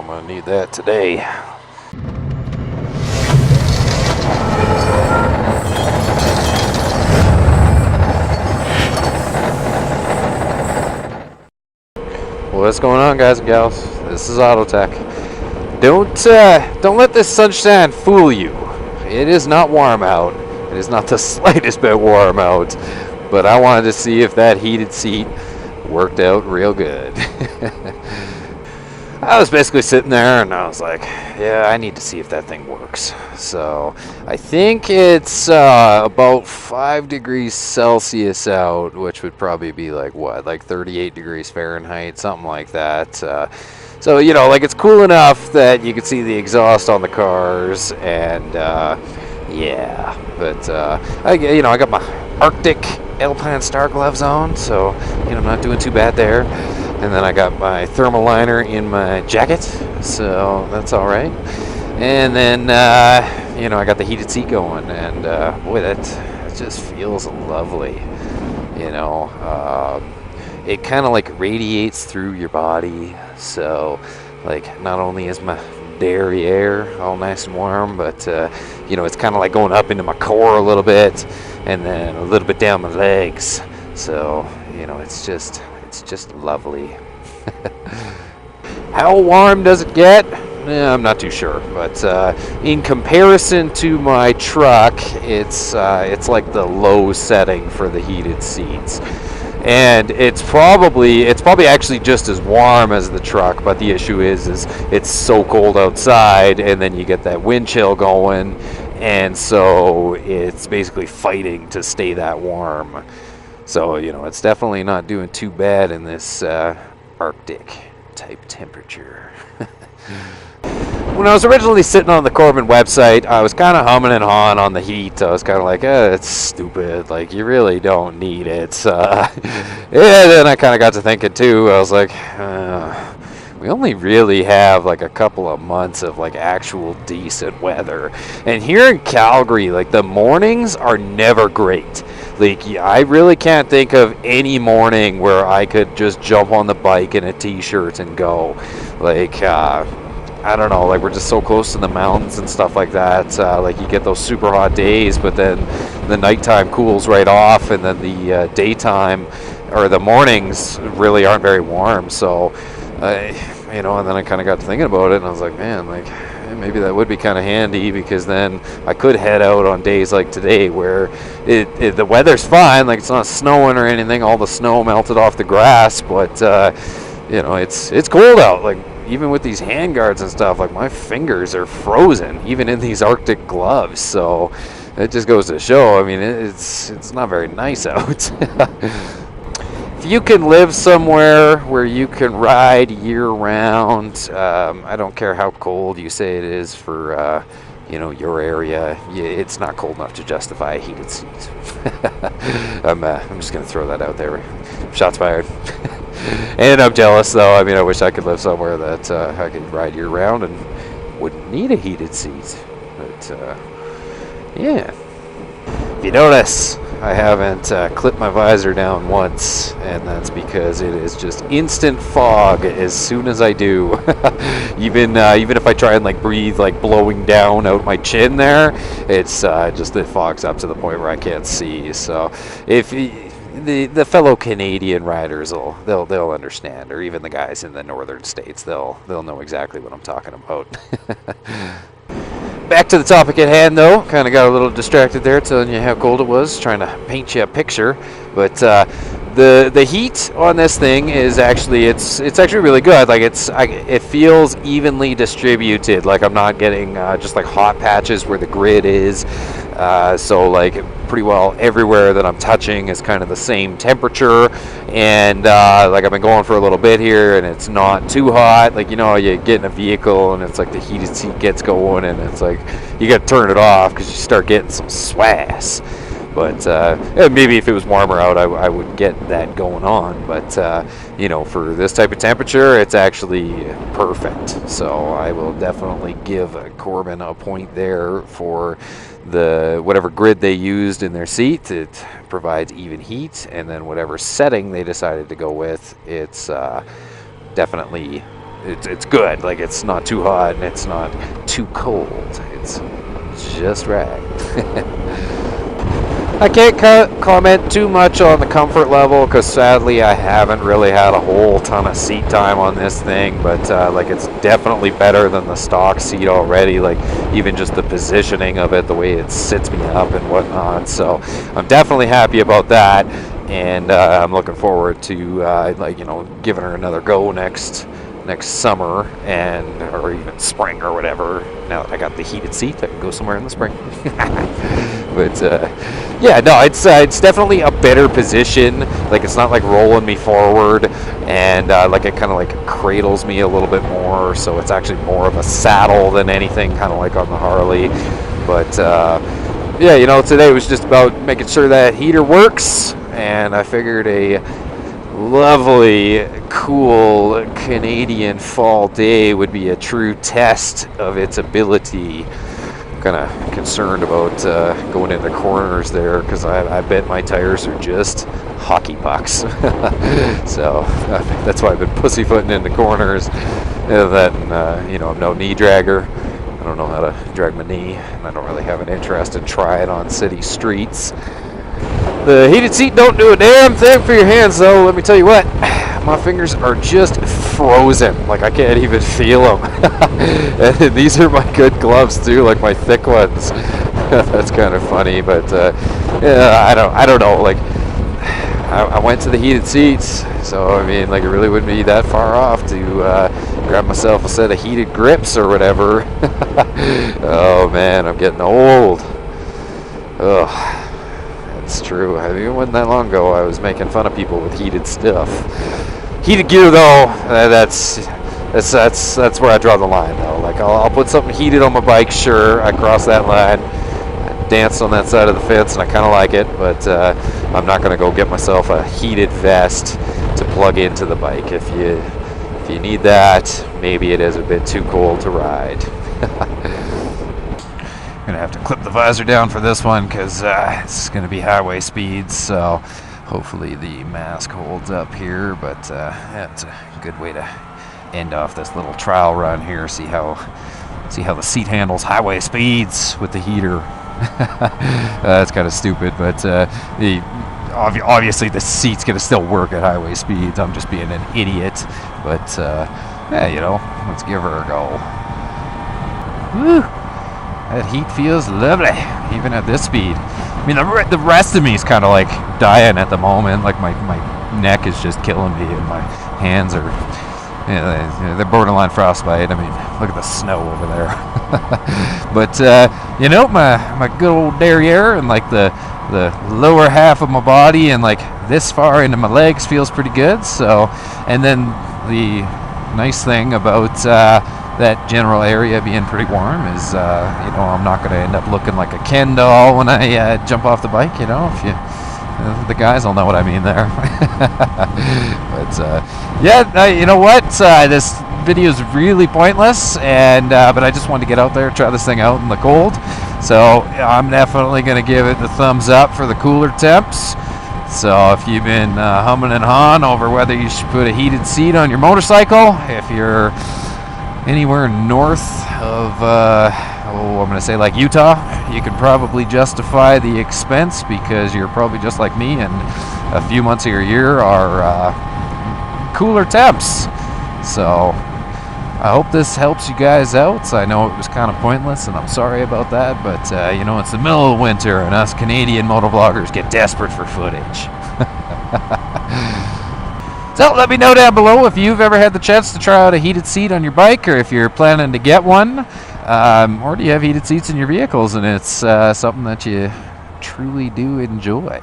gonna need that today. What's going on, guys and gals? This is Autotech. Don't let this sunshine fool you. It is not warm out. It is not the slightest bit warm out. But I wanted to see if that heated seat worked out real good. I was basically sitting there and I was like, yeah, I need to see if that thing works. So I think it's about 5 degrees Celsius out, which would probably be like what, like 38 degrees Fahrenheit, something like that. So, you know, like it's cool enough that you can see the exhaust on the cars, and yeah, but I got my Arctic Alpine Star gloves on, so I'm not doing too bad there. And then I got my thermal liner in my jacket, so that's all right. And then I got the heated seat going, and boy, that just feels lovely. It kind of like radiates through your body, so like not only is my derriere all nice and warm, but it's kind of like going up into my core a little bit, and then a little bit down my legs. So it's just lovely. How warm does it get? I'm not too sure, but in comparison to my truck, it's like the low setting for the heated seats. And it's probably actually just as warm as the truck, but the issue is it's so cold outside, and then you get that wind chill going, and so it's basically fighting to stay that warm. So it's definitely not doing too bad in this Arctic type temperature. When I was originally sitting on the Corbin website, I was kind of humming and hawing on the heat. I was kind of like, it's stupid. Like, you really don't need it. And then I kind of got to thinking, too. I was like, we only really have, like, a couple of months of, like, actual decent weather. And here in Calgary, like, the mornings are never great. Like, I really can't think of any morning where I could just jump on the bike in a t-shirt and go. Like, I don't know, like we're just so close to the mountains and stuff like that. Like you get those super hot days, but then the nighttime cools right off, and then the daytime or the mornings really aren't very warm. So, and then I kind of got to thinking about it, and I was like, man, like maybe that would be kind of handy, because then I could head out on days like today where the weather's fine, like it's not snowing or anything. All the snow melted off the grass, but it's cold out. Like, even with these hand guards and stuff, like my fingers are frozen, even in these Arctic gloves. So it just goes to show, I mean, it's not very nice out. If you can live somewhere where you can ride year-round, I don't care how cold you say it is for your area, it's not cold enough to justify a heated seat. I'm just going to throw that out there. Shots fired. And I'm jealous, though. I mean, I wish I could live somewhere that I could ride year-round and wouldn't need a heated seat. But, yeah. If you notice, I haven't clipped my visor down once, and that's because it is just instant fog as soon as I do. Even if I try and like breathe, like blowing down out my chin there, it's just it fogs up to the point where I can't see. So if the fellow Canadian riders they'll understand, or even the guys in the northern states, they'll know exactly what I'm talking about. Back to the topic at hand, though. Kind of got a little distracted there, telling you how cold it was, trying to paint you a picture. But the heat on this thing is actually it's actually really good. Like it feels evenly distributed. Like I'm not getting just like hot patches where the grid is. So like pretty well everywhere that I'm touching is kind of the same temperature. And like I've been going for a little bit here, and it's not too hot. Like you get in a vehicle and it's like the heated seat gets going, and it's like you got to turn it off because you start getting some swass. But maybe if it was warmer out, I would get that going on. But for this type of temperature, it's actually perfect. So I will definitely give Corbin a point there for the whatever grid they used in their seat. It provides even heat, and then whatever setting they decided to go with, it's definitely it's good. Like, it's not too hot and it's not too cold. It's just right. I can't comment too much on the comfort level because sadly I haven't really had a whole ton of seat time on this thing, but like, it's definitely better than the stock seat already. Like, even just the positioning of it, the way it sits me up and whatnot. So I'm definitely happy about that, and I'm looking forward to like, you know, giving her another go next summer, and or even spring or whatever. Now that I got the heated seat, I can go somewhere in the spring. But yeah, no, it's definitely a better position. Like, it's not like rolling me forward, and like, it kind of like cradles me a little bit more, so it's actually more of a saddle than anything, kind of like on the Harley. But yeah, you know, today was just about making sure that heater works, and I figured a lovely, cool Canadian fall day would be a true test of its ability. I'm kind of concerned about going into corners there, because I bet my tires are just hockey pucks. So that's why I've been pussyfooting into corners. That and, you know, I'm no knee dragger. I don't know how to drag my knee, and I don't really have an interest in trying on city streets. The heated seat don't do a damn thing for your hands, though. Let me tell you what, my fingers are just frozen. Like, I can't even feel them. And these are my good gloves too, like my thick ones. That's kind of funny, but yeah, I don't know. Like, I went to the heated seats, so I mean, like, it really wouldn't be that far off to grab myself a set of heated grips or whatever. Oh man, I'm getting old. Ugh. It's true. I mean, it wasn't that long ago I was making fun of people with heated stuff. Heated gear, though, that's where I draw the line, though. Like, I'll put something heated on my bike, sure, I cross that line. I danced on that side of the fence, and I kind of like it, but I'm not going to go get myself a heated vest to plug into the bike. If you need that, maybe it is a bit too cold to ride. Gonna have to clip the visor down for this one, because it's gonna be highway speeds, so hopefully the mask holds up here. But yeah, it's a good way to end off this little trial run here. See how the seat handles highway speeds with the heater. That's kind of stupid, but obviously the seat's gonna still work at highway speeds. I'm just being an idiot, but yeah, you know, let's give her a go. Woo! That heat feels lovely, even at this speed. I mean, the rest of me is kind of like dying at the moment. Like, my neck is just killing me, and my hands are, you know, they're borderline frostbite. I mean, look at the snow over there. But you know, my good old derriere and like the lower half of my body and like this far into my legs feels pretty good. So, and then the nice thing about that general area being pretty warm is, you know, I'm not going to end up looking like a Ken doll when I jump off the bike, you know, if you, the guys will know what I mean there. But, yeah, you know what, this video is really pointless, and, but I just wanted to get out there, try this thing out in the cold, so I'm definitely going to give it the thumbs up for the cooler temps. So if you've been humming and hawing over whether you should put a heated seat on your motorcycle, if you're anywhere north of, I'm going to say like Utah, you could probably justify the expense, because you're probably just like me, and a few months of your year are cooler temps. So I hope this helps you guys out. I know it was kind of pointless, and I'm sorry about that, but you know, it's the middle of winter, and us Canadian motovloggers get desperate for footage. So let me know down below if you've ever had the chance to try out a heated seat on your bike, or if you're planning to get one, or do you have heated seats in your vehicles and it's something that you truly do enjoy.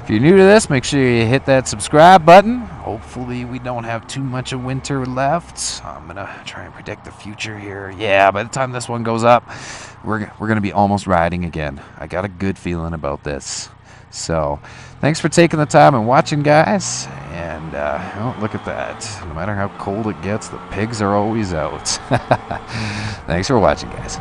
If you're new to this, make sure you hit that subscribe button. Hopefully we don't have too much of winter left. I'm gonna try and predict the future here. Yeah, by the time this one goes up, we're gonna be almost riding again. I got a good feeling about this. So thanks for taking the time and watching, guys, and oh, look at that. No matter how cold it gets, the pigs are always out. Thanks for watching, guys.